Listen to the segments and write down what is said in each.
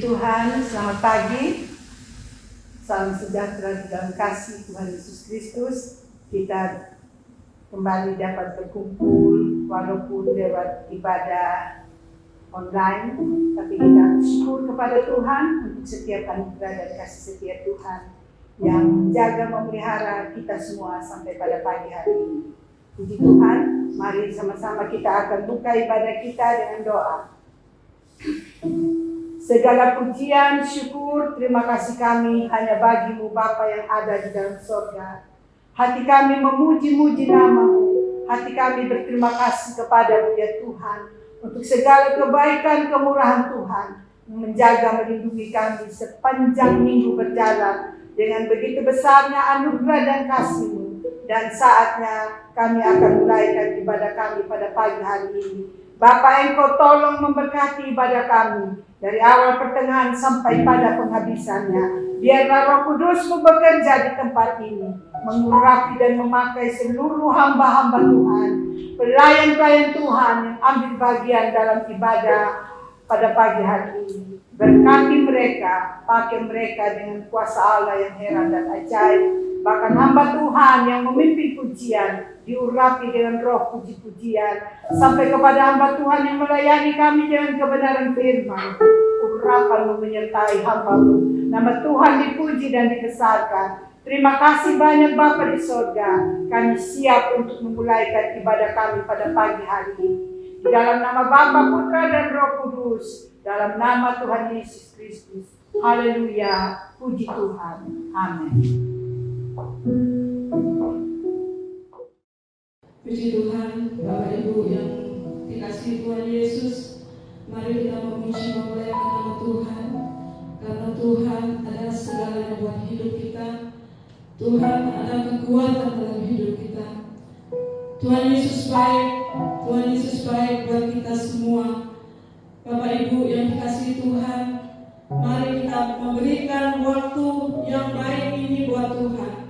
Tuhan, selamat pagi. Salam sejahtera di dalam kasih Tuhan Yesus Kristus. Kita kembali dapat berkumpul walaupun lewat ibadah online, tapi kita bersyukur kepada Tuhan untuk setiap anugerah dan kasih setia Tuhan yang menjaga memelihara kita semua sampai pada pagi hari ini. Puji Tuhan, mari sama-sama kita akan buka ibadah kita dengan doa. Segala pujian, syukur, terima kasih kami hanya bagi-Mu Bapa yang ada di dalam surga. Hati kami memuji-muji nama-Mu. Hati kami berterima kasih kepada-Mu ya Tuhan, untuk segala kebaikan kemurahan Tuhan yang menjaga melindungi kami sepanjang minggu berjalan dengan begitu besarnya anugerah dan kasih-Mu. Dan saatnya kami akan mulaikan ibadah kami pada pagi hari ini. Bapa, Engkau tolong memberkati ibadah kami dari awal pertengahan sampai pada penghabisannya. Biarlah Roh Kudus bekerja di tempat ini, mengurapi dan memakai seluruh hamba-hamba Tuhan, pelayan-pelayan Tuhan yang ambil bagian dalam ibadah pada pagi hari ini. Berkati mereka, pakai mereka dengan kuasa Allah yang heran dan ajaib. Bahkan hamba Tuhan yang memimpin pujian diurapi dengan roh puji-pujian sampai kepada hamba Tuhan yang melayani kami dengan kebenaran firman. Urapan menyertai hamba-Mu. Nama Tuhan dipuji dan dibesarkan. Terima kasih banyak Bapa di surga. Kami siap untuk memulaikan ibadah kami pada pagi hari ini. Di dalam nama Bapa, Putra dan Roh Kudus. Dalam nama Tuhan Yesus Kristus. Haleluya. Puji Tuhan. Amin. Puji Tuhan, Bapak Ibu yang dikasihi Tuhan Yesus, mari kita memuji memuliakan nama Tuhan, karena Tuhan adalah segalanya buat hidup kita. Tuhan adalah kekuatan dalam hidup kita. Tuhan Yesus baik, Tuhan Yesus baik buat kita semua. Bapak Ibu yang dikasihi Tuhan, mari kita memberikan waktu yang baik ini buat Tuhan.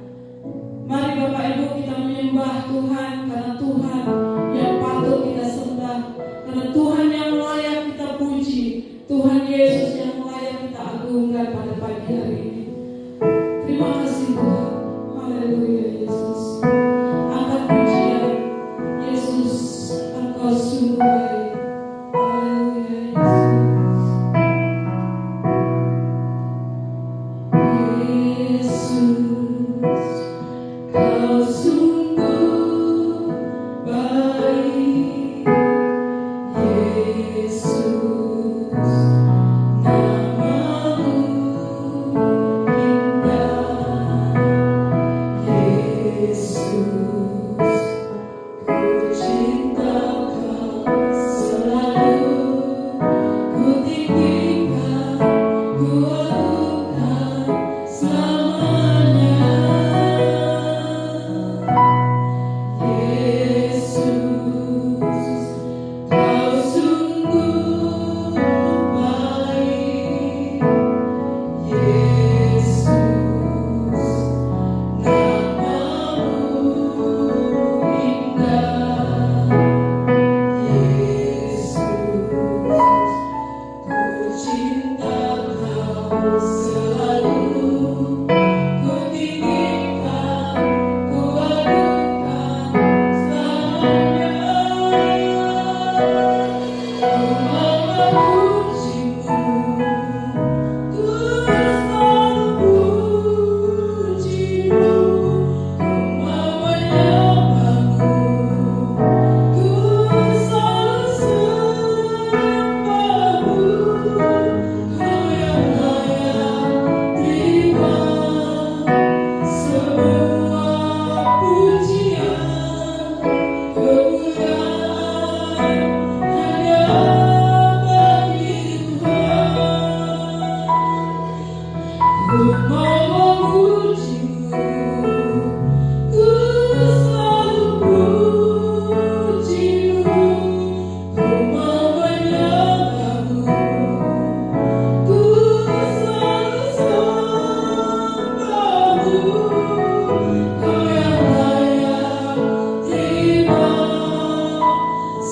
Mari Bapak Ibu kita menyembah Tuhan, karena Tuhan yang patut kita sembah, karena Tuhan yang layak kita puji, Tuhan Yesus yang layak kita agungkan pada pagi hari ini. Terima kasih Tuhan. Haleluya Yesus. Angkat pujian. Yesus, Engkau sungguh baik. Haleluya Yesus. Yesus, Kau sungguh baik, Yesus, nama-Mu indah, Yesus, ku cinta Kau selalu, ku tinggikan, ku agungkan selamanya.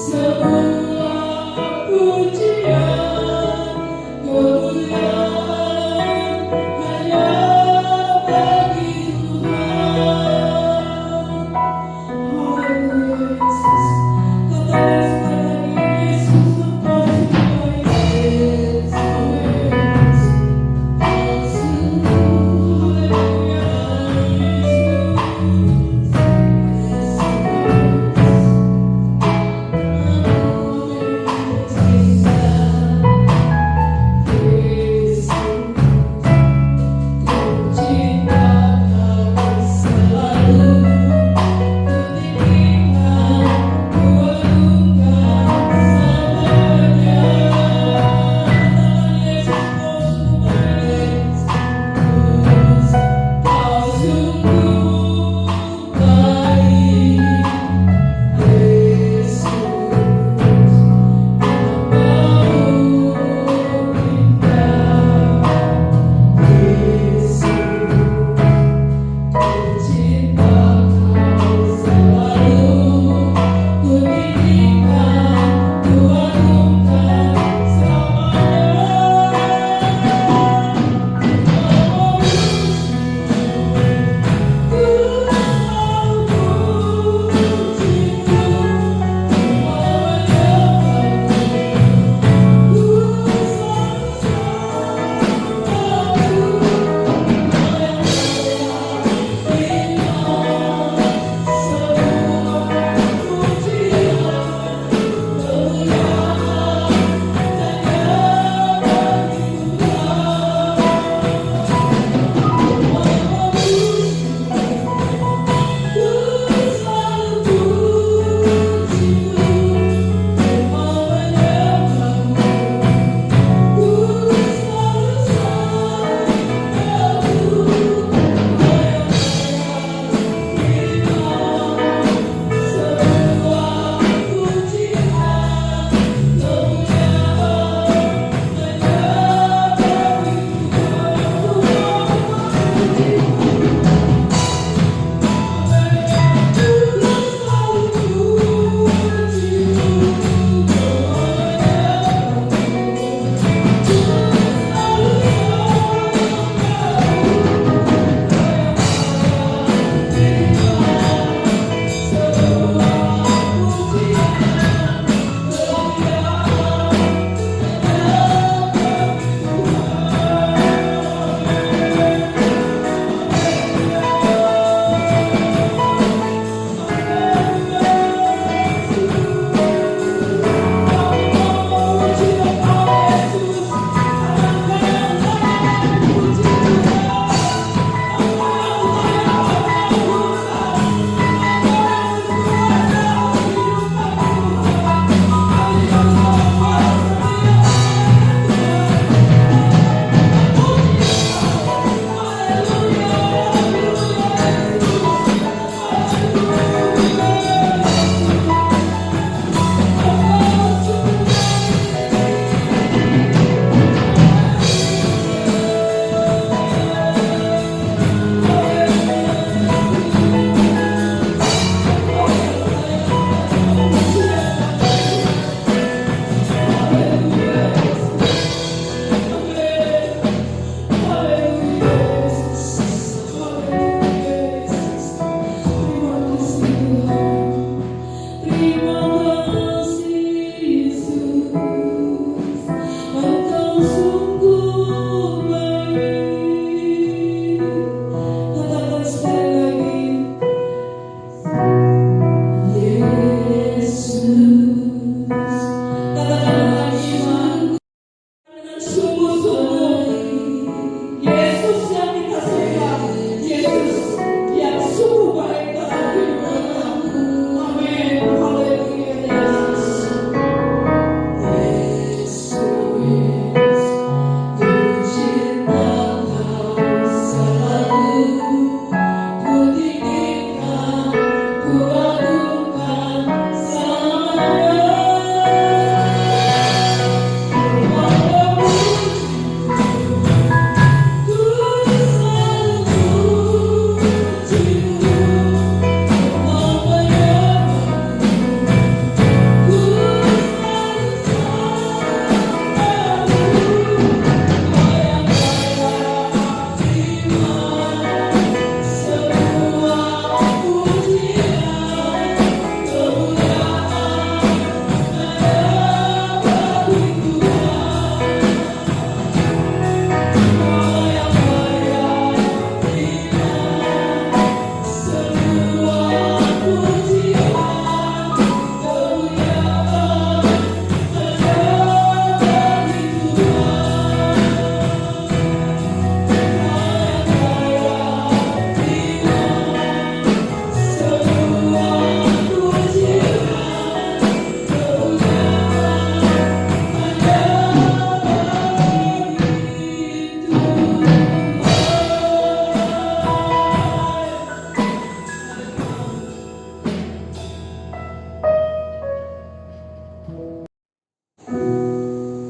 Semua pujian kemuliaan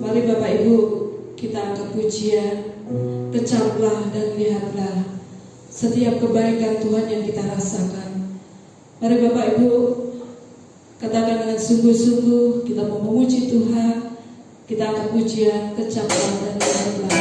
Mari Bapak Ibu kita angkat pujian, kecaplah dan lihatlah setiap kebaikan Tuhan yang kita rasakan. Mari Bapak Ibu katakan dengan sungguh-sungguh kita mau memuji Tuhan. Kita angkat pujian, kecaplah dan lihatlah.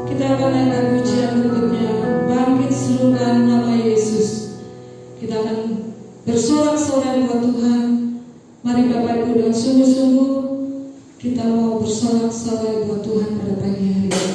Kita akan naikkan pujian berikutnya, bangkit serukan nama Yesus. Kita akan bersorak-sorai buat Tuhan. Mari Bapak Ibu dengan sungguh-sungguh kita mau bersorak-sorai buat Tuhan pada pagi hari ini. Kita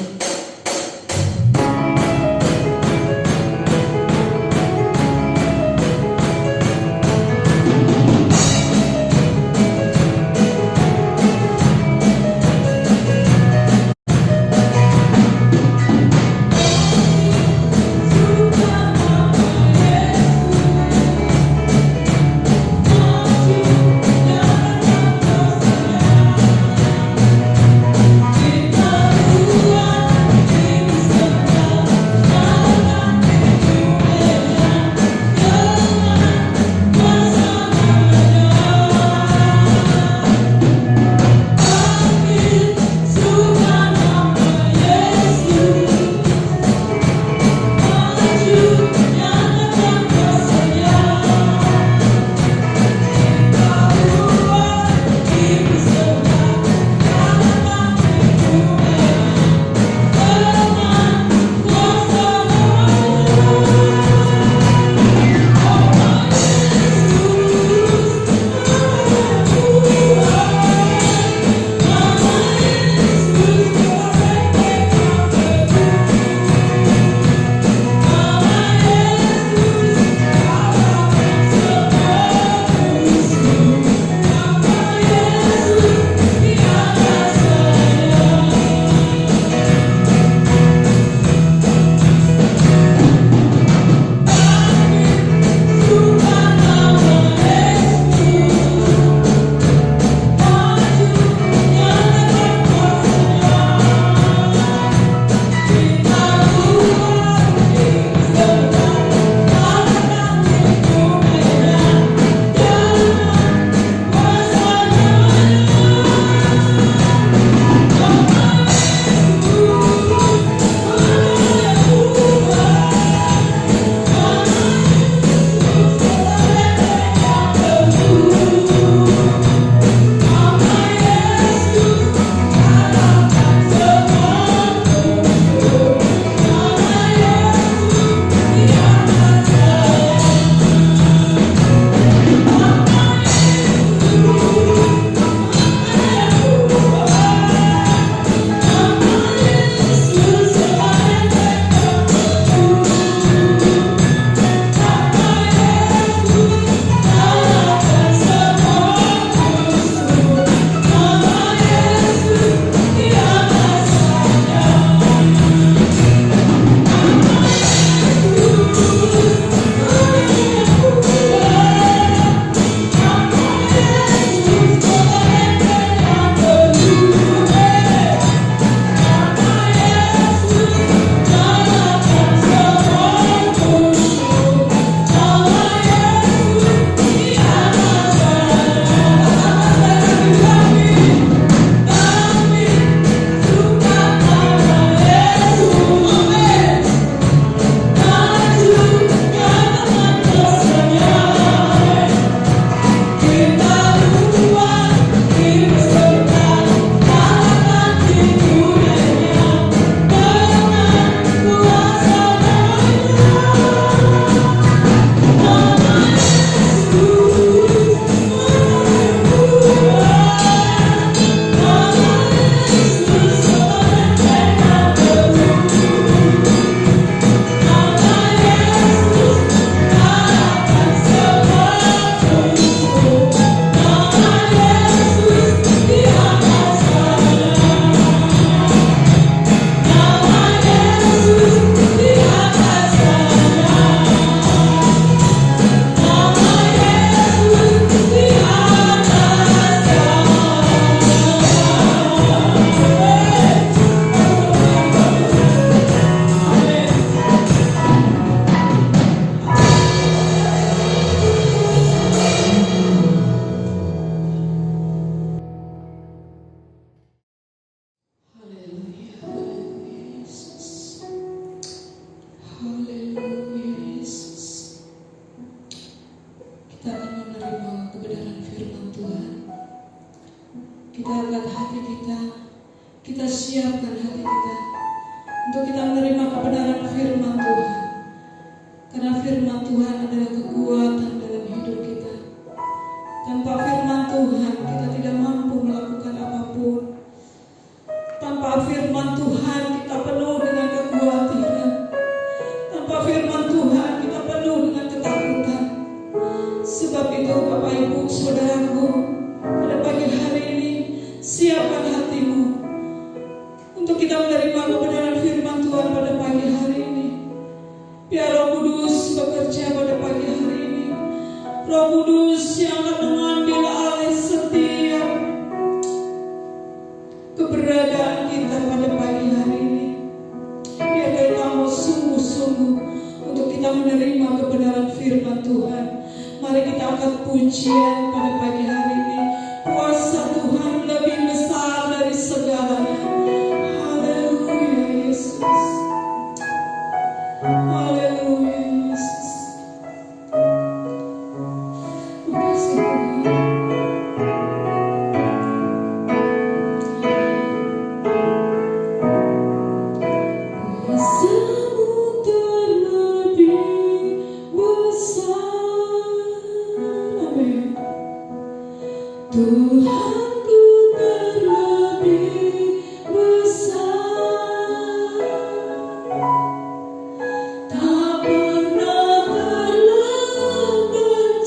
kita akan menerima kebenaran firman Tuhan. Kita angkat hati kita siapkan hati kita untuk kita menerima kebenaran firman Tuhan. Karena firman Tuhan adalah kekuatan dalam hidup kita. Tanpa firman Tuhan kita tidak mampu melakukan apapun. Tanpa firman Tuhan kita penuh dengan kekhawatiran. Tanpa firman Tuhan kita penuh dengan ketakutan. Sebab itu Bapak Ibu Saudaraku, pada pagi hari ini siapkan hatimu untuk kita menerima kebenaran firman Tuhan pada pagi hari ini. Biar Roh Kudus bekerja pada pagi hari ini. Roh Kudus yang akan mengambil alih setiap keberadaan kita pada pagi hari ini. Biar kita mau sungguh-sungguh untuk kita menerima kebenaran firman Tuhan. Mari kita angkat pujian pada pagi hari ini. Kuasa Tuhan lebih besar dari segalanya. Haleluya Yesus. Haleluya Yesus. Makasih Tuhan. Kuasa-Mu terlebih besar. Amin. Tuhanku terlebih besar, tak pernah terlambat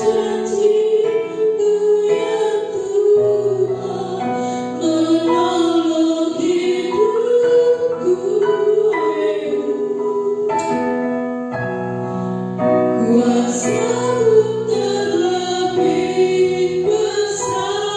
janji-Mu ya Tuhan, menolong hidupku. Kuasa-Mu terlebih besar.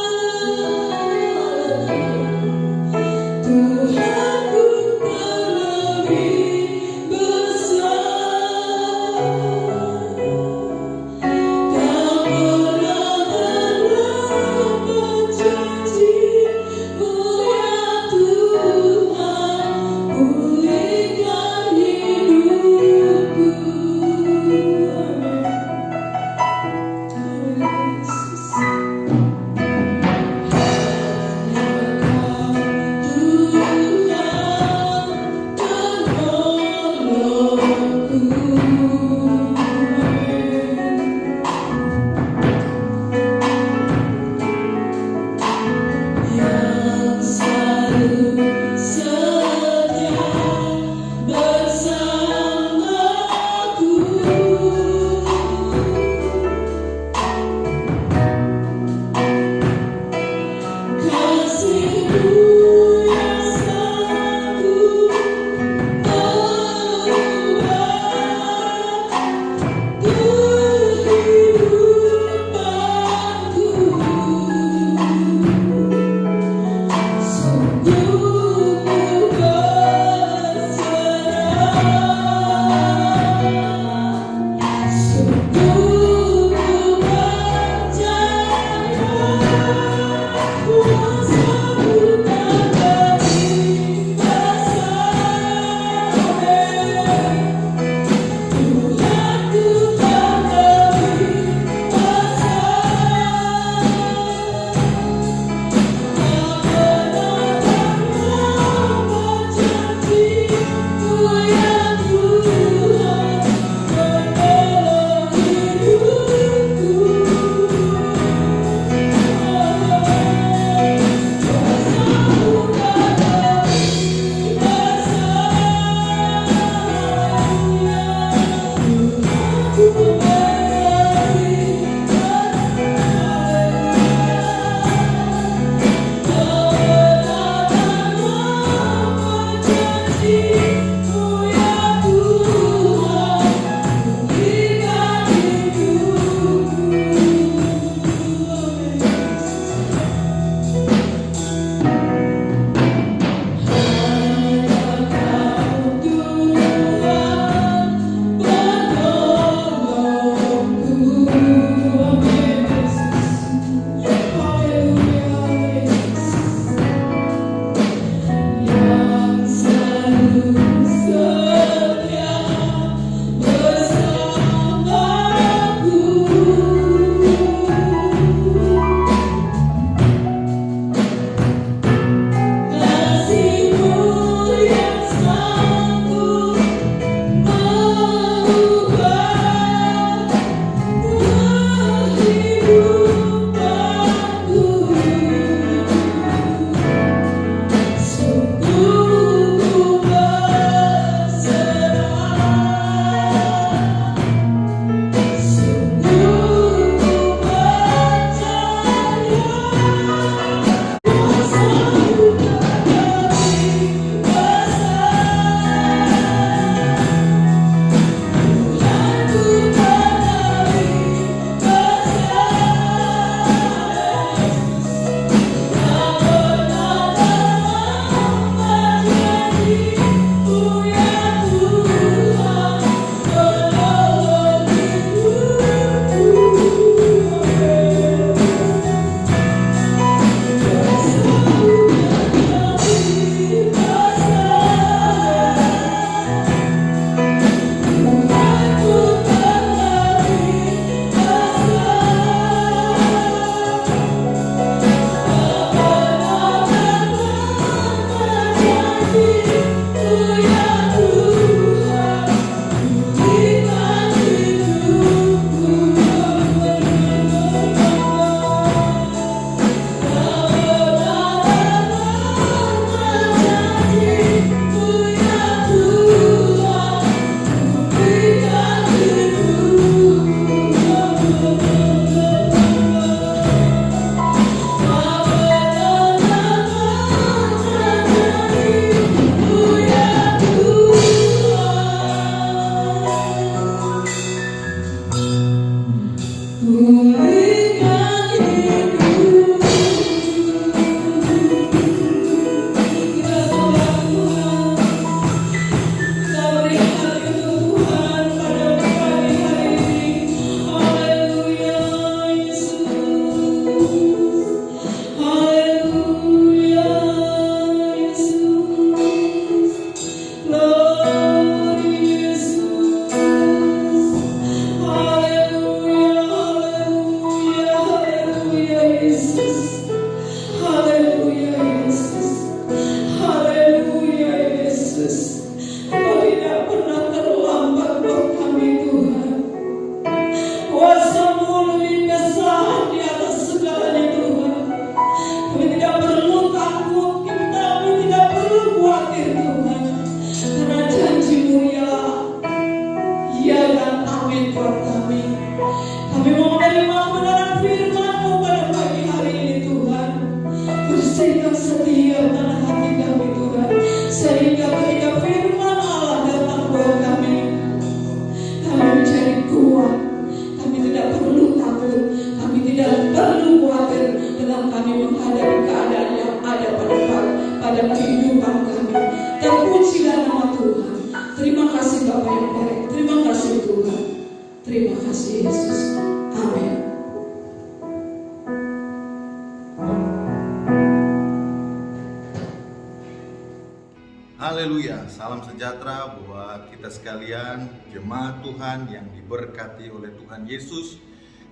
Haleluya, salam sejahtera buat kita sekalian, jemaat Tuhan yang diberkati oleh Tuhan Yesus.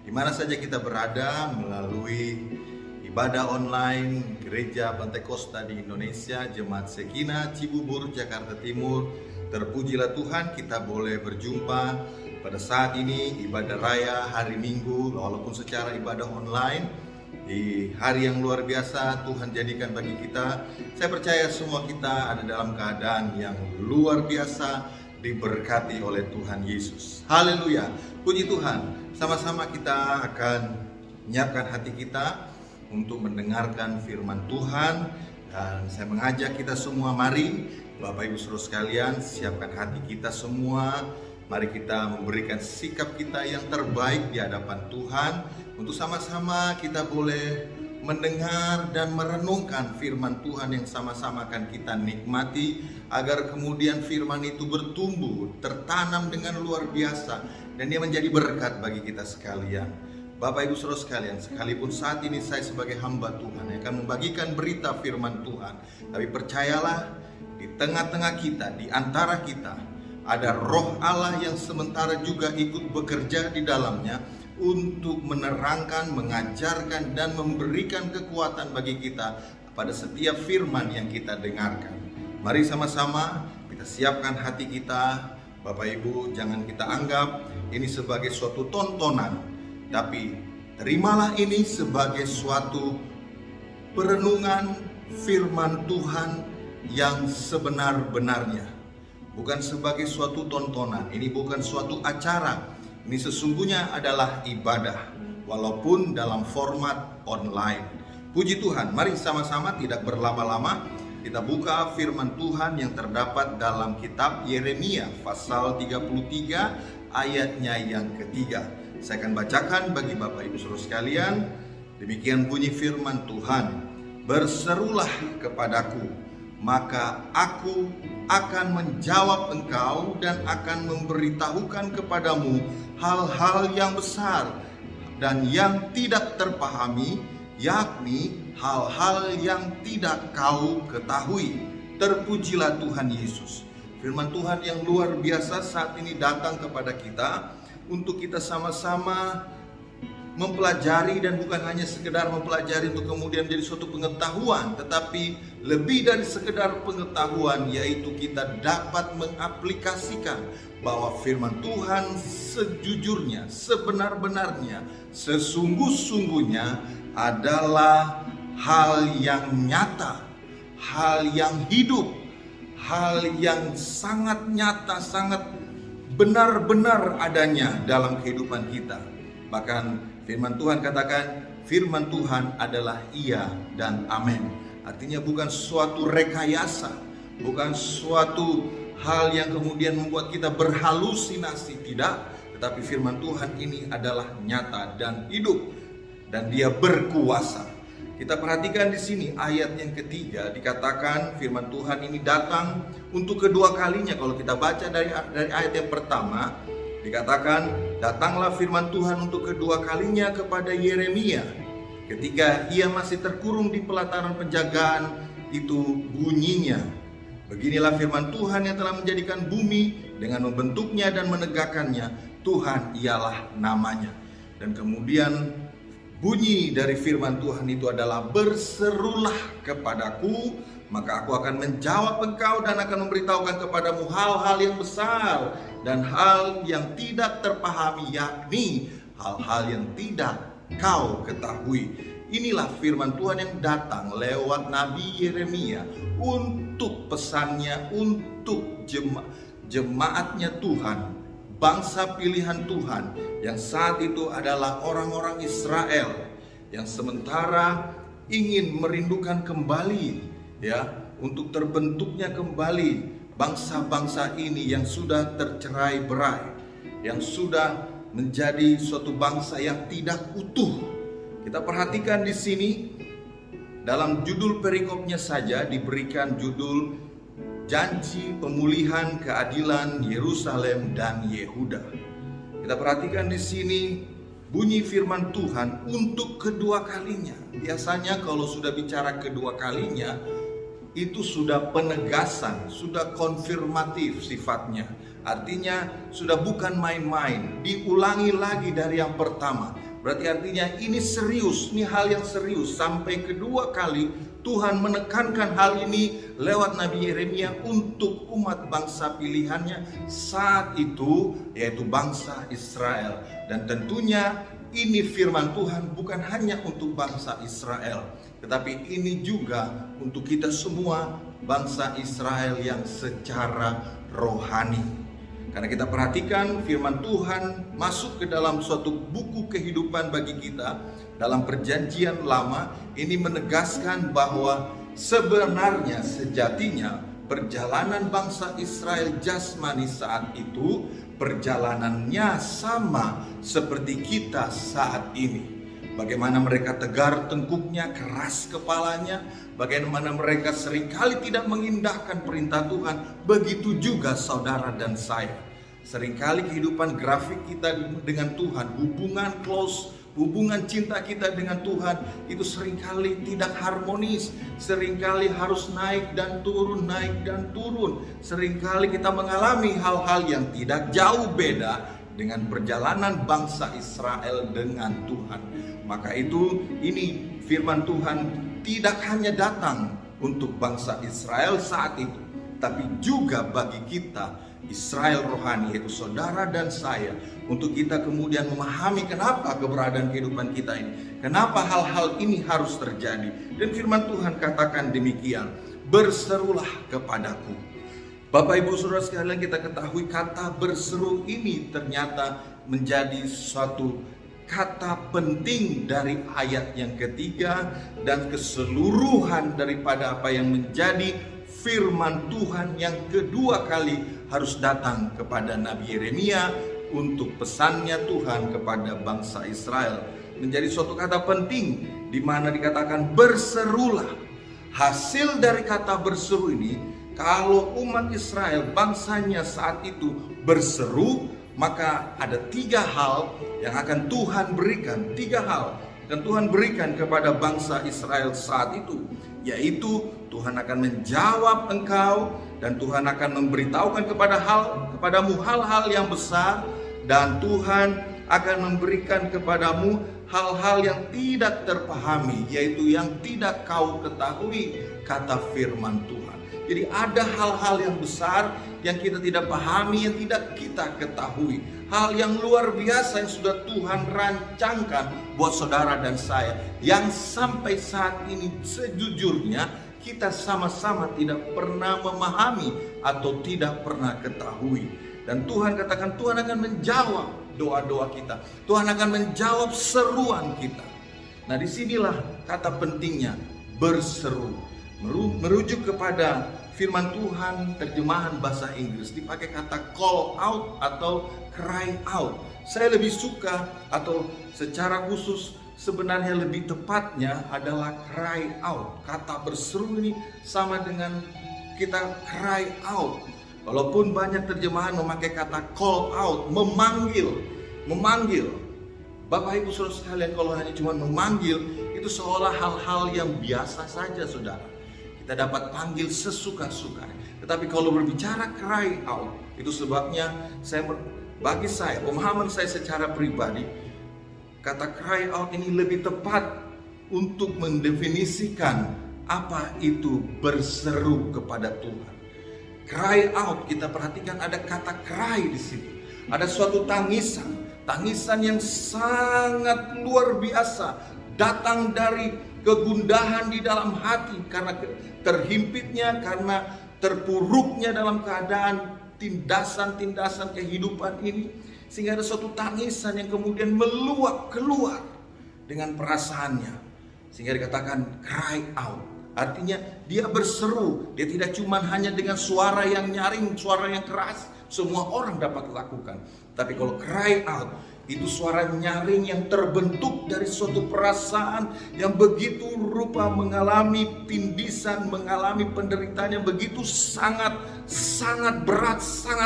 Di mana saja kita berada melalui ibadah online Gereja Pantekosta di Indonesia, Jemaat Sekina, Cibubur, Jakarta Timur. Terpujilah Tuhan, kita boleh berjumpa pada saat ini ibadah raya hari Minggu, walaupun secara ibadah online. Di hari yang luar biasa Tuhan jadikan bagi kita. Saya percaya semua kita ada dalam keadaan yang luar biasa, diberkati oleh Tuhan Yesus. Haleluya, puji Tuhan. Sama-sama kita akan menyiapkan hati kita untuk mendengarkan firman Tuhan. Dan saya mengajak kita semua, mari Bapak Ibu Saudara sekalian, siapkan hati kita semua. Mari kita memberikan sikap kita yang terbaik di hadapan Tuhan, untuk sama-sama kita boleh mendengar dan merenungkan firman Tuhan yang sama-sama akan kita nikmati, agar kemudian firman itu bertumbuh, tertanam dengan luar biasa, dan dia menjadi berkat bagi kita sekalian. Bapak Ibu Saudara sekalian, sekalipun saat ini saya sebagai hamba Tuhan yang akan membagikan berita firman Tuhan, tapi percayalah, di tengah-tengah kita, di antara kita, ada Roh Allah yang sementara juga ikut bekerja di dalamnya untuk menerangkan, mengajarkan, dan memberikan kekuatan bagi kita pada setiap firman yang kita dengarkan. Mari sama-sama kita siapkan hati kita. Bapak Ibu, jangan kita anggap ini sebagai suatu tontonan, tapi terimalah ini sebagai suatu perenungan firman Tuhan yang sebenar-benarnya. Bukan sebagai suatu tontonan, ini bukan suatu acara. Ini sesungguhnya adalah ibadah, walaupun dalam format online. Puji Tuhan, mari sama-sama tidak berlama-lama, kita buka firman Tuhan yang terdapat dalam kitab Yeremia pasal 33 ayatnya yang ketiga. Saya akan bacakan bagi Bapak Ibu Saudara sekalian. Demikian bunyi firman Tuhan. Berserulah kepadaku, maka aku akan menjawab engkau dan akan memberitahukan kepadamu hal-hal yang besar dan yang tidak terpahami, yakni hal-hal yang tidak kau ketahui. Terpujilah Tuhan Yesus. Firman Tuhan yang luar biasa saat ini datang kepada kita untuk kita sama-sama mempelajari, dan bukan hanya sekedar mempelajari untuk kemudian menjadi suatu pengetahuan, tetapi lebih dari sekedar pengetahuan, yaitu kita dapat mengaplikasikan bahwa firman Tuhan sejujurnya, sebenar-benarnya, sesungguh-sungguhnya adalah hal yang nyata, hal yang hidup, hal yang sangat nyata, sangat benar-benar adanya dalam kehidupan kita. Bahkan firman Tuhan katakan, firman Tuhan adalah iya dan amin. Artinya bukan suatu rekayasa, bukan suatu hal yang kemudian membuat kita berhalusinasi, tidak. tetapi firman Tuhan ini adalah nyata dan hidup, dan dia berkuasa. Kita perhatikan di sini ayat yang ketiga, dikatakan firman Tuhan ini datang untuk kedua kalinya. Kalau kita baca dari ayat yang pertama, dikatakan datanglah firman Tuhan untuk kedua kalinya kepada Yeremia ketika ia masih terkurung di pelataran penjagaan. Itu bunyinya, beginilah firman Tuhan yang telah menjadikan bumi dengan membentuknya dan menegakkannya, Tuhan ialah namanya. Dan kemudian bunyi dari firman Tuhan itu adalah, berserulah kepadaku, maka aku akan menjawab engkau dan akan memberitahukan kepadamu hal-hal yang besar dan hal yang tidak terpahami, yakni hal-hal yang tidak kau ketahui. Inilah firman Tuhan yang datang lewat Nabi Yeremia untuk pesannya untuk jemaatnya Tuhan, bangsa pilihan Tuhan yang saat itu adalah orang-orang Israel yang sementara ingin merindukan kembali, ya, untuk terbentuknya kembali bangsa-bangsa ini yang sudah tercerai-berai, yang sudah menjadi suatu bangsa yang tidak utuh. Kita perhatikan di sini dalam judul perikopnya saja diberikan judul janji pemulihan keadilan Yerusalem dan Yehuda. Kita perhatikan di sini bunyi firman Tuhan untuk kedua kalinya. Biasanya kalau sudah bicara kedua kalinya itu sudah penegasan, sudah konfirmatif sifatnya. Artinya sudah bukan main-main, diulangi lagi dari yang pertama. Berarti artinya ini serius, ini hal yang serius. Sampai kedua kali Tuhan menekankan hal ini lewat Nabi Yeremia untuk umat bangsa pilihannya saat itu, yaitu bangsa Israel. Dan tentunya ini firman Tuhan bukan hanya untuk bangsa Israel, tetapi ini juga untuk kita semua bangsa Israel yang secara rohani. Karena kita perhatikan firman Tuhan masuk ke dalam suatu buku kehidupan bagi kita. Dalam perjanjian lama ini menegaskan bahwa sebenarnya sejatinya perjalanan bangsa Israel jasmani saat itu perjalanannya sama seperti kita saat ini. Bagaimana mereka tegar tengkuknya, keras kepalanya, bagaimana mereka seringkali tidak mengindahkan perintah Tuhan. Begitu juga saudara dan saya. Seringkali kehidupan grafik kita dengan Tuhan, hubungan close, hubungan cinta kita dengan Tuhan itu seringkali tidak harmonis. Seringkali harus naik dan turun, naik dan turun. Seringkali kita mengalami hal-hal yang tidak jauh beda dengan perjalanan bangsa Israel dengan Tuhan. Maka itu ini firman Tuhan tidak hanya datang untuk bangsa Israel saat itu, tapi juga bagi kita Israel rohani, yaitu saudara dan saya, untuk kita kemudian memahami kenapa keberadaan kehidupan kita ini, kenapa hal-hal ini harus terjadi. Dan firman Tuhan katakan demikian, berserulah kepadaku. Bapak Ibu Saudara sekalian, kita ketahui kata berseru ini ternyata menjadi suatu kata penting dari ayat yang ketiga dan keseluruhan daripada apa yang menjadi firman Tuhan yang kedua kali harus datang kepada Nabi Yeremia untuk pesannya Tuhan kepada bangsa Israel. Menjadi suatu kata penting di mana dikatakan berserulah. Hasil dari kata berseru ini, kalau umat Israel bangsanya saat itu berseru, maka ada 3 hal yang akan Tuhan berikan. 3 hal dan Tuhan berikan kepada bangsa Israel saat itu, yaitu Tuhan akan menjawab engkau dan Tuhan akan memberitahukan kepadamu hal-hal yang besar, dan Tuhan akan memberikan kepadamu hal-hal yang tidak terpahami, yaitu yang tidak kau ketahui, kata firman Tuhan. Jadi ada hal-hal yang besar yang kita tidak pahami, yang tidak kita ketahui. Hal yang luar biasa yang sudah Tuhan rancangkan buat saudara dan saya, yang sampai saat ini sejujurnya kita sama-sama tidak pernah memahami atau tidak pernah ketahui. Dan Tuhan katakan Tuhan akan menjawab doa-doa kita. Tuhan akan menjawab seruan kita. Nah, disinilah kata pentingnya berseru. merujuk kepada firman Tuhan terjemahan bahasa Inggris dipakai kata call out atau cry out. Saya lebih suka atau secara khusus sebenarnya lebih tepatnya adalah cry out. Kata berseru ini sama dengan kita cry out. Walaupun banyak terjemahan memakai kata call out, memanggil. Bapak Ibu Saudara sekalian, kalau hanya cuma memanggil, itu seolah hal-hal yang biasa saja, saudara. Kita dapat panggil sesuka-suka. Tetapi kalau berbicara cry out, itu sebabnya bagi saya, pemahaman saya secara pribadi, kata cry out ini lebih tepat untuk mendefinisikan apa itu berseru kepada Tuhan. Cry out, kita perhatikan ada kata cry di sini. Ada suatu tangisan yang sangat luar biasa, datang dari kegundahan di dalam hati karena terhimpitnya, karena terpuruknya dalam keadaan tindasan-tindasan kehidupan ini, sehingga ada suatu tangisan yang kemudian meluap keluar dengan perasaannya, sehingga dikatakan cry out. Artinya dia berseru, dia tidak cuma hanya dengan suara yang nyaring, suara yang keras, semua orang dapat lakukan. Tapi kalau cry out, itu suara nyaring yang terbentuk dari suatu perasaan yang begitu rupa mengalami tindisan, mengalami penderitaan yang begitu sangat berat,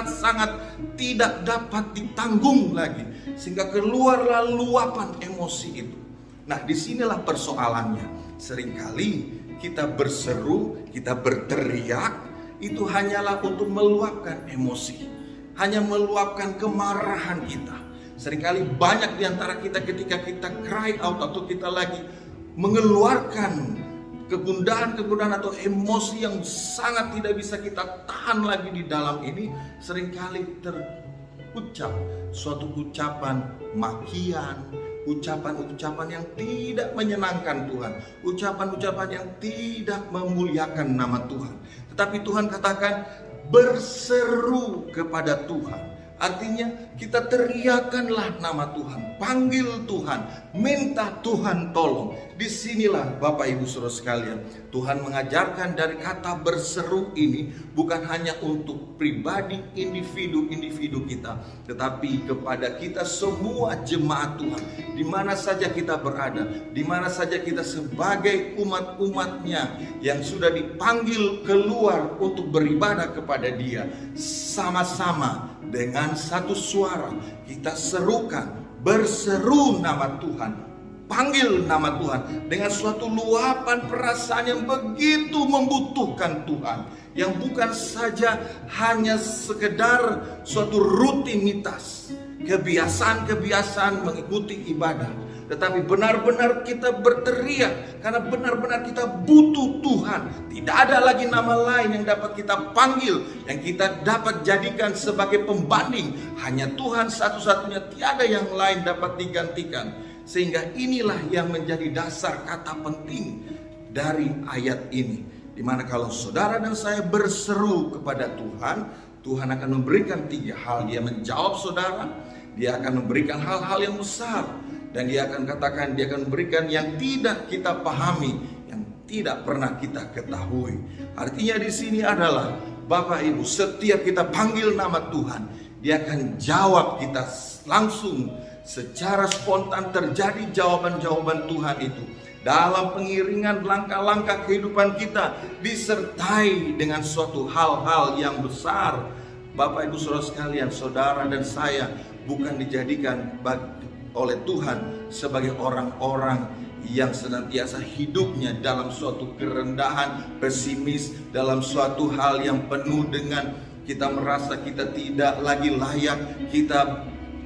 sangat tidak dapat ditanggung lagi, sehingga keluarlah luapan emosi itu. Nah, disinilah persoalannya. Seringkali kita berseru, kita berteriak, itu hanyalah untuk meluapkan emosi, hanya meluapkan kemarahan kita. Seringkali banyak di antara kita ketika kita cry out atau kita lagi mengeluarkan kegundahan atau emosi yang sangat tidak bisa kita tahan lagi di dalam ini, seringkali terucap suatu ucapan makian, ucapan-ucapan yang tidak menyenangkan Tuhan, ucapan-ucapan yang tidak memuliakan nama Tuhan. Tetapi Tuhan katakan berseru kepada Tuhan. Artinya kita teriakanlah nama Tuhan, panggil Tuhan, minta Tuhan tolong. Disinilah Bapak Ibu Saudara sekalian, Tuhan mengajarkan dari kata berseru ini bukan hanya untuk pribadi individu kita, tetapi kepada kita semua jemaat Tuhan, di mana saja kita berada, di mana saja kita sebagai umat-umatnya yang sudah dipanggil keluar untuk beribadah kepada Dia, sama-sama dengan satu suara kita serukan, berseru nama Tuhan, panggil nama Tuhan dengan suatu luapan perasaan yang begitu membutuhkan Tuhan, yang bukan saja hanya sekedar suatu rutinitas, kebiasaan mengikuti ibadah, tetapi benar-benar kita berteriak karena benar-benar kita butuh Tuhan. Tidak ada lagi nama lain yang dapat kita panggil, yang kita dapat jadikan sebagai pembanding. Hanya Tuhan satu-satunya, tiada yang lain dapat digantikan. Sehingga inilah yang menjadi dasar kata penting dari ayat ini, dimana kalau saudara dan saya berseru kepada Tuhan, Tuhan akan memberikan 3 hal. Dia menjawab saudara, Dia akan memberikan hal-hal yang besar, dan Dia akan katakan, Dia akan memberikan yang tidak kita pahami, yang tidak pernah kita ketahui. Artinya di sini adalah Bapak Ibu, setiap kita panggil nama Tuhan, Dia akan jawab kita langsung. Secara spontan terjadi jawaban-jawaban Tuhan itu dalam pengiringan langkah-langkah kehidupan kita, disertai dengan suatu hal-hal yang besar. Bapak Ibu Saudara sekalian, saudara dan saya bukan dijadikan oleh Tuhan sebagai orang-orang yang senantiasa hidupnya dalam suatu kerendahan, pesimis, dalam suatu hal yang penuh dengan kita merasa kita tidak lagi layak,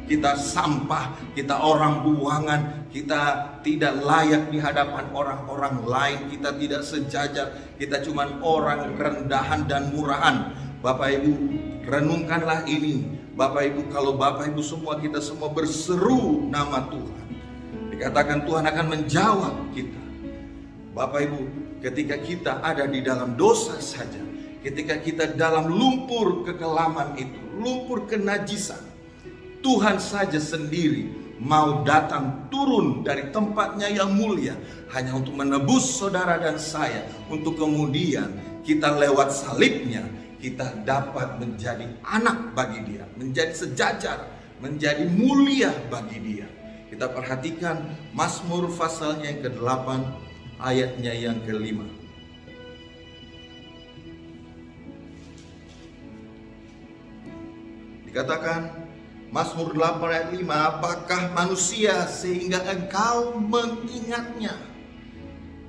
kita sampah, kita orang buangan, kita tidak layak di hadapan orang-orang lain, kita tidak sejajar, kita cuma orang rendahan dan murahan. Bapak Ibu, renungkanlah ini. Bapak Ibu, kalau Bapak Ibu semua, kita semua berseru nama Tuhan, dikatakan Tuhan akan menjawab kita. Bapak Ibu, ketika kita ada di dalam dosa saja, ketika kita dalam lumpur kekelaman itu, lumpur kenajisan, Tuhan saja sendiri mau datang turun dari tempatnya yang mulia hanya untuk menebus saudara dan saya, untuk kemudian kita lewat salibnya kita dapat menjadi anak bagi Dia, menjadi sejajar, menjadi mulia bagi Dia. Kita perhatikan Mazmur pasalnya yang ke-8 ayatnya yang ke-5. Dikatakan Mazmur 8 ayat 5, apakah manusia sehingga engkau mengingatnya?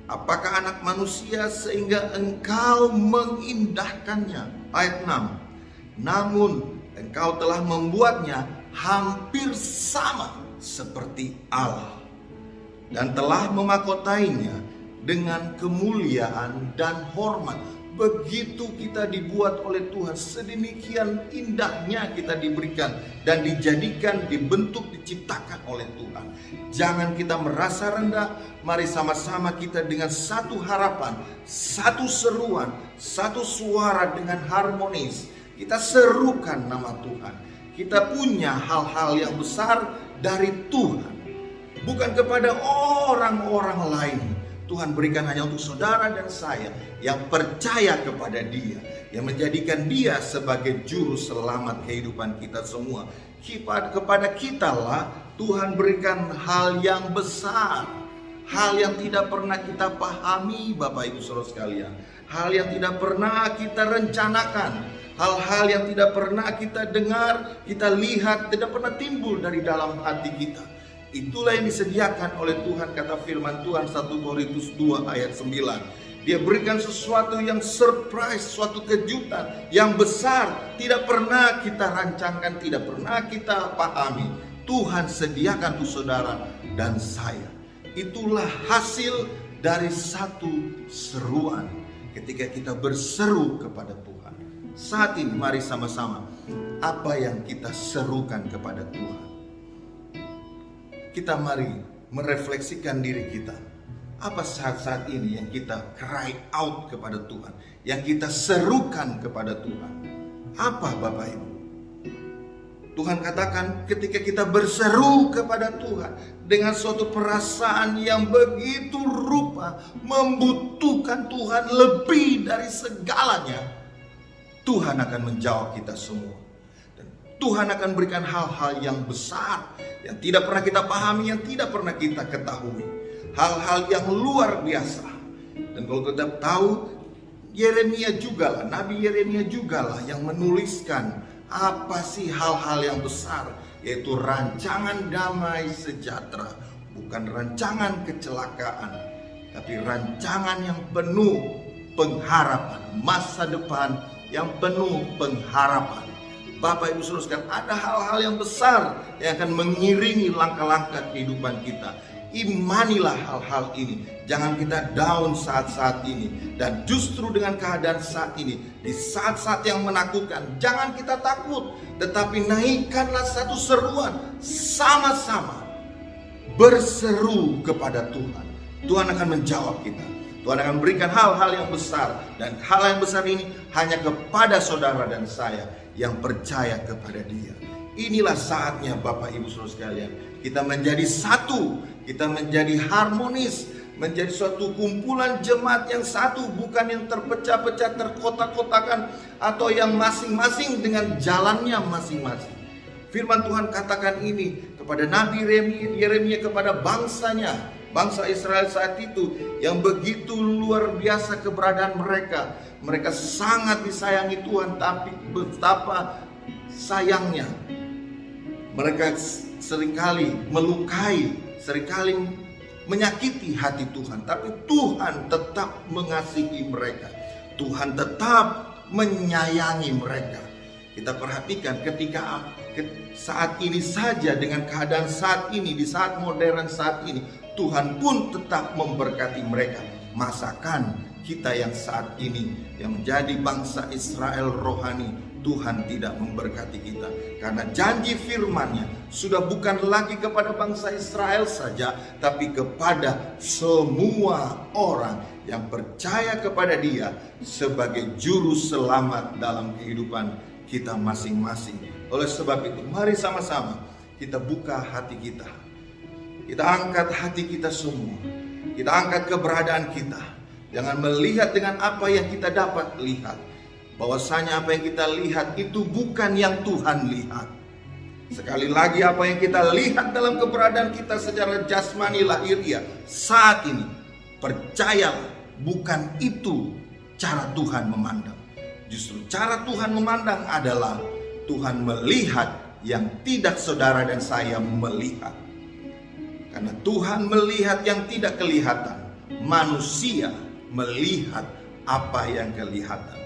Apakah anak manusia sehingga engkau mengindahkannya? Ayat 6, namun engkau telah membuatnya hampir sama seperti Allah dan telah memakotainya dengan kemuliaan dan hormat. Begitu kita dibuat oleh Tuhan, sedemikian indahnya kita diberikan dan dijadikan, dibentuk, diciptakan oleh Tuhan. Jangan kita merasa rendah. Mari sama-sama kita dengan satu harapan, satu seruan, satu suara dengan harmonis kita serukan nama Tuhan. Kita punya hal-hal yang besar dari Tuhan, bukan kepada orang-orang lain. Tuhan berikan hanya untuk saudara dan saya yang percaya kepada Dia, yang menjadikan Dia sebagai juru selamat kehidupan kita semua. Kepada kita lah Tuhan berikan hal yang besar, hal yang tidak pernah kita pahami Bapak Ibu Saudara sekalian, hal yang tidak pernah kita rencanakan, hal-hal yang tidak pernah kita dengar, kita lihat, tidak pernah timbul dari dalam hati kita. Itulah yang disediakan oleh Tuhan, kata firman Tuhan 1 Korintus 2 ayat 9. Dia berikan sesuatu yang surprise, suatu kejutan yang besar, tidak pernah kita rancangkan, tidak pernah kita pahami. Tuhan sediakan untuk saudara dan saya. Itulah hasil dari satu seruan ketika kita berseru kepada Tuhan. Saat ini mari sama-sama, apa yang kita serukan kepada Tuhan? Kita mari merefleksikan diri kita. Apa saat-saat ini yang kita cry out kepada Tuhan, yang kita serukan kepada Tuhan? Apa Bapak Ibu? Tuhan katakan ketika kita berseru kepada Tuhan dengan suatu perasaan yang begitu rupa, membutuhkan Tuhan lebih dari segalanya, Tuhan akan menjawab kita semua. Tuhan akan berikan hal-hal yang besar, yang tidak pernah kita pahami, yang tidak pernah kita ketahui. Hal-hal yang luar biasa. Dan kalau kita tahu, Yeremia juga lah, Nabi Yeremia juga lah yang menuliskan apa sih hal-hal yang besar, yaitu rancangan damai sejahtera. Bukan rancangan kecelakaan, tapi rancangan yang penuh pengharapan, masa depan yang penuh pengharapan. Bapak Ibu Saudara sekalian, ada hal-hal yang besar yang akan mengiringi langkah-langkah kehidupan kita. Imanilah hal-hal ini. Jangan kita down saat-saat ini. Dan justru dengan keadaan saat ini, di saat-saat yang menakutkan, jangan kita takut, tetapi naikkanlah satu seruan, sama-sama berseru kepada Tuhan. Tuhan akan menjawab kita. Tuhan akan berikan hal-hal yang besar. Dan hal yang besar ini hanya kepada saudara dan saya yang percaya kepada Dia. Inilah saatnya Bapak Ibu Saudara sekalian, kita menjadi satu, kita menjadi harmonis, menjadi suatu kumpulan jemaat yang satu, bukan yang terpecah-pecah, terkotak-kotakan, atau yang masing-masing dengan jalannya masing-masing. Firman Tuhan katakan ini kepada Nabi Yeremia, kepada bangsanya, bangsa Israel saat itu, yang begitu luar biasa keberadaan mereka. Mereka sangat disayangi Tuhan, tapi betapa sayangnya mereka seringkali melukai, seringkali menyakiti hati Tuhan. Tapi Tuhan tetap mengasihi mereka, Tuhan tetap menyayangi mereka. Kita perhatikan ketika saat ini saja, dengan keadaan saat ini, di saat modern saat ini, Tuhan pun tetap memberkati mereka. Masakan kita yang saat ini, yang menjadi bangsa Israel rohani, Tuhan tidak memberkati kita. Karena janji firman-Nya sudah bukan lagi kepada bangsa Israel saja, tapi kepada semua orang yang percaya kepada Dia sebagai juru selamat dalam kehidupan kita masing-masing. Oleh sebab itu, mari sama-sama kita buka hati kita. Kita angkat hati kita semua. Kita angkat keberadaan kita. Jangan melihat dengan apa yang kita dapat lihat. Bahwasanya apa yang kita lihat itu bukan yang Tuhan lihat. Sekali lagi, apa yang kita lihat dalam keberadaan kita secara jasmani lahiriah saat ini, percayalah, bukan itu cara Tuhan memandang. Justru cara Tuhan memandang adalah Tuhan melihat yang tidak saudara dan saya melihat. Karena Tuhan melihat yang tidak kelihatan, manusia melihat apa yang kelihatan.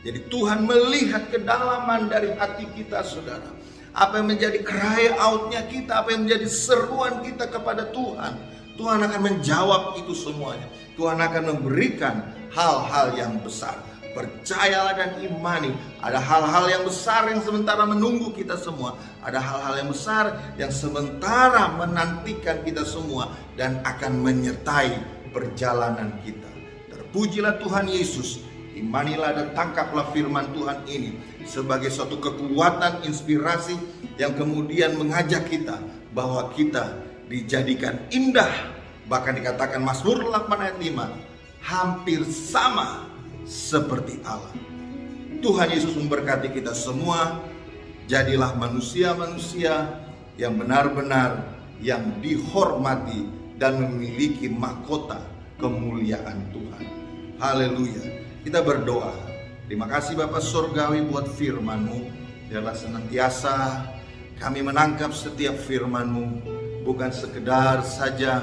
Jadi Tuhan melihat kedalaman dari hati kita, saudara. Apa yang menjadi cry out-nya kita, apa yang menjadi seruan kita kepada Tuhan. Tuhan akan menjawab itu semuanya. Tuhan akan memberikan hal-hal yang besar. Percayalah dan imani. Ada hal-hal yang besar yang sementara menunggu kita semua. Ada hal-hal yang besar yang sementara menantikan kita semua dan akan menyertai perjalanan kita. Terpujilah Tuhan Yesus. Imanilah dan tangkaplah firman Tuhan ini sebagai suatu kekuatan inspirasi yang kemudian mengajak kita bahwa kita dijadikan indah. Bahkan dikatakan Mazmur 8 ayat 5, hampir sama seperti Allah. Tuhan Yesus memberkati kita semua. Jadilah manusia-manusia yang benar-benar yang dihormati dan memiliki mahkota kemuliaan Tuhan. Haleluya. Kita berdoa. Terima kasih Bapa Surgawi buat firman-Mu. Biarlah senantiasa kami menangkap setiap firman-Mu, bukan sekedar saja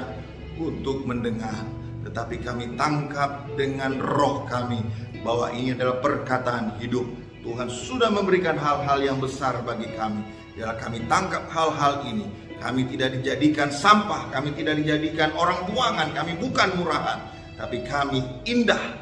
untuk mendengar, tetapi kami tangkap dengan roh kami bahwa ini adalah perkataan hidup. Tuhan sudah memberikan hal-hal yang besar bagi kami. Biarlah kami tangkap hal-hal ini. Kami tidak dijadikan sampah, kami tidak dijadikan orang buangan, kami bukan murahan, tapi kami indah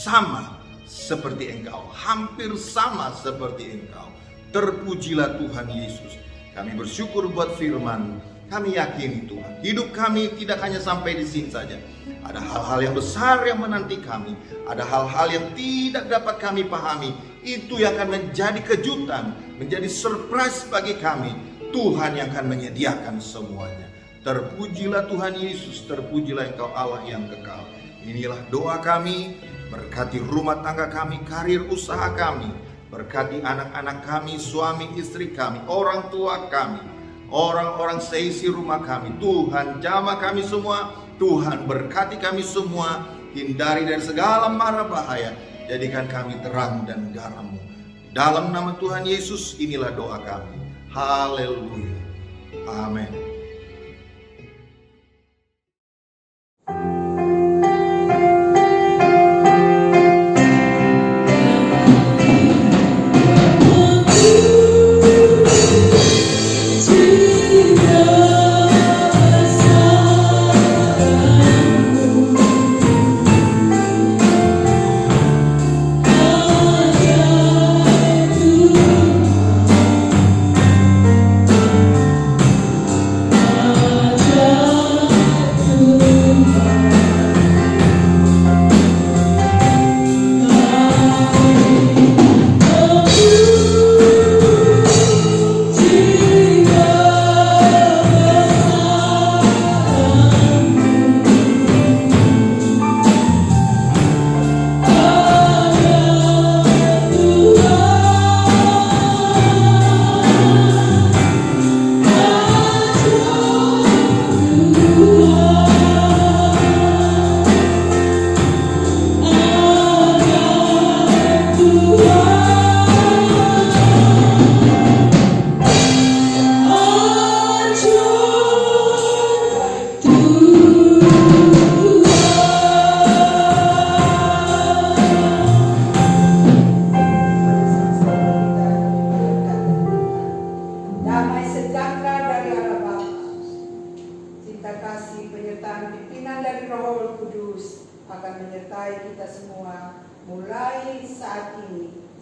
sama seperti Engkau, hampir sama seperti Engkau. Terpujilah Tuhan Yesus. Kami bersyukur buat firman. Kami yakini Tuhan, hidup kami tidak hanya sampai di sini saja. Ada hal-hal yang besar yang menanti kami. Ada hal-hal yang tidak dapat kami pahami. Itu yang akan menjadi kejutan, menjadi surprise bagi kami. Tuhan yang akan menyediakan semuanya. Terpujilah Tuhan Yesus, terpujilah Engkau Allah yang kekal. Inilah doa kami. Berkati rumah tangga kami, karir usaha kami. Berkati anak-anak kami, suami istri kami, orang tua kami, orang-orang seisi rumah kami. Tuhan jamah kami semua. Tuhan berkati kami semua. Hindari dari segala mara bahaya. Jadikan kami terang dan garam-Mu. Dalam nama Tuhan Yesus inilah doa kami. Haleluya. Amin.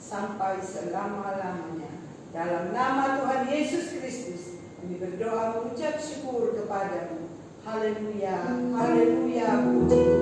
Sampai selama-lamanya. Dalam nama Tuhan Yesus Kristus, kami berdoa mengucap syukur kepada-Mu. Haleluya, haleluya, puji